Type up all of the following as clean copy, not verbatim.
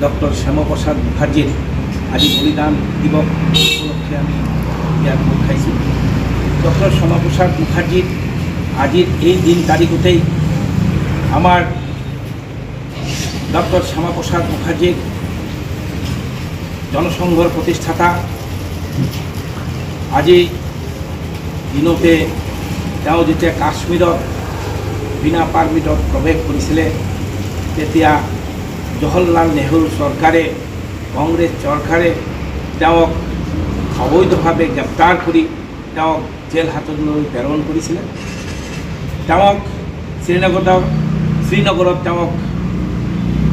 Doctor Syama Prasad মুখাৰ্জীৰ আজি বলিদান দিৱস উপলক্ষে আমি ইয়াত গোট খাইছোঁ। ডক্টৰ শ্যামাপ্ৰসাদ মুখাৰ্জীৰ আজিৰ এই দিন তাৰিখতেই আমাৰ ডক্টৰ শ্যামাপ্ৰসাদ মুখাৰ্জীৰ জনসংঘৰ প্ৰতিষ্ঠাতা আজি দিনতে তেওঁ যেতিয়া কাশ্মীৰত বিনা পাৰ্মিটত প্ৰৱেশ কৰিছিলে তেতিয়া জৱাহৰলাল নেহৰু চৰকাৰে কংগ্ৰেছ চৰকাৰে তেওঁক অবৈধভাৱে গ্ৰেপ্তাৰ কৰি তেওঁক জেল হাজতলৈ প্ৰেৰণ কৰিছিলে। তেওঁক শ্ৰীনগৰত তেওঁক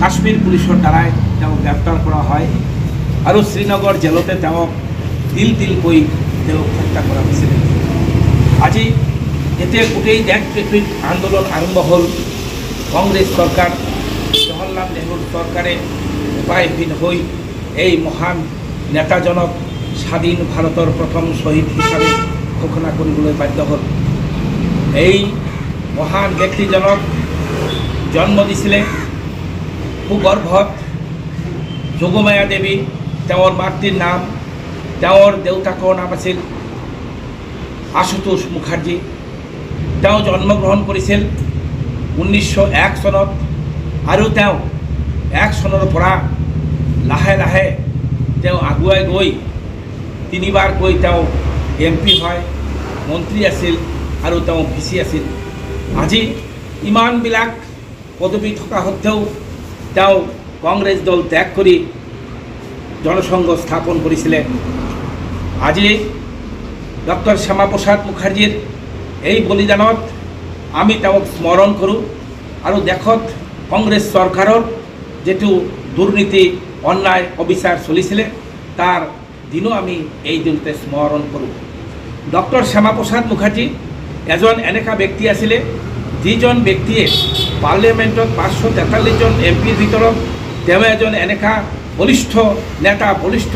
কাশ্মীৰ পুলিচৰ দ্বাৰাই তেওঁক গ্ৰেপ্তাৰ কৰা হয় আৰু শ্ৰীনগৰ জেলতে তেওঁক তিল তিলকৈ তেওঁক হত্যা কৰা হৈছিলে। আজি এতিয়া গোটেই দেশব্যাপী আন্দোলন আৰম্ভ হ'ল। কংগ্ৰেছ চৰকাৰ জৱাহৰলাল নেহৰু চৰকাৰে উপায়হীন হৈ এই মহান নেতাজনক স্বাধীন ভাৰতৰ প্ৰথম শ্বহীদ হিচাপে ঘোষণা কৰিবলৈ বাধ্য হ'ল। এই মহান ব্যক্তিজনক জন্ম দিছিলে সুগৰ্ভত যোগমায়া দেৱী, তেওঁৰ মাতৃৰ নাম, তেওঁৰ দেউতাকৰ নাম আছিল আশুতোষ মুখাৰ্জী। তেওঁ জন্মগ্ৰহণ কৰিছিল 1901 চনত আৰু তেওঁ 1 চনৰ পৰা লাহে লাহে তেওঁ আগুৱাই গৈ 3বাৰকৈ তেওঁ MP হয়, মন্ত্ৰী আছিল আৰু তেওঁ VC আছিল। আজি ইমানবিলাক পদবী থকা সত্ত্বেও তেওঁ কংগ্ৰেছ দল ত্যাগ কৰি জনসংঘ স্থাপন কৰিছিলে। আজি ডক্টৰ শ্যামাপ্ৰসাদ মুখাৰ্জীৰ এই বলিদানত আমি তেওঁক স্মৰণ কৰোঁ আৰু দেশত কংগ্ৰেছ চৰকাৰৰ যিটো দুৰ্নীতি অন্যায় অবিচাৰ চলিছিলে তাৰ দিনো আমি এই দিনতে স্মৰণ কৰোঁ। ডক্টৰ শ্যামাপ্ৰসাদ মুখাৰ্জী এজন এনেকুৱা ব্যক্তি আছিলে যিজন ব্যক্তিয়ে পাৰ্লিয়ামেণ্টত 543 জন MPৰ ভিতৰত তেওঁ এজন এনেকুৱা বলিষ্ঠ নেতা, বলিষ্ঠ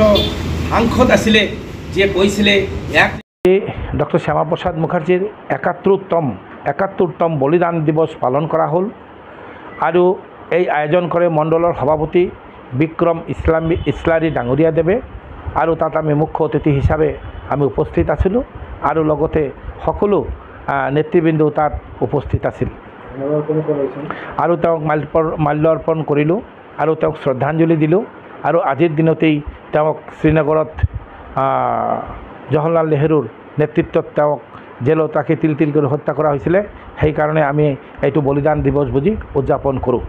সাংসদ আছিলে যিয়ে কৈছিলে ডক্টৰ শ্যামাপ্ৰসাদ মুখাৰ্জীৰ 71তম বলিদান দিৱস পালন কৰা হ'ল আৰু এই আয়োজন কৰে মণ্ডলৰ সভাপতি বিক্ৰম ইছলাৰী ডাঙৰীয়া দেৱে আৰু তাত আমি মুখ্য অতিথি হিচাপে আমি উপস্থিত আছিলোঁ আৰু লগতে সকলো নেতৃবৃন্দও তাত উপস্থিত আছিল আৰু তেওঁক মাল্যাৰ্পণ কৰিলোঁ আৰু তেওঁক শ্ৰদ্ধাঞ্জলি দিলোঁ আৰু আজিৰ দিনতেই তেওঁক শ্ৰীনগৰত জৱাহৰলাল নেহৰুৰ নেতৃত্বত তেওঁক জেলত ৰাখি তিল তিল কৰি হত্যা কৰা হৈছিলে। সেইকাৰণে আমি এইটো বলিদান দিৱস বুজি উদযাপন কৰোঁ।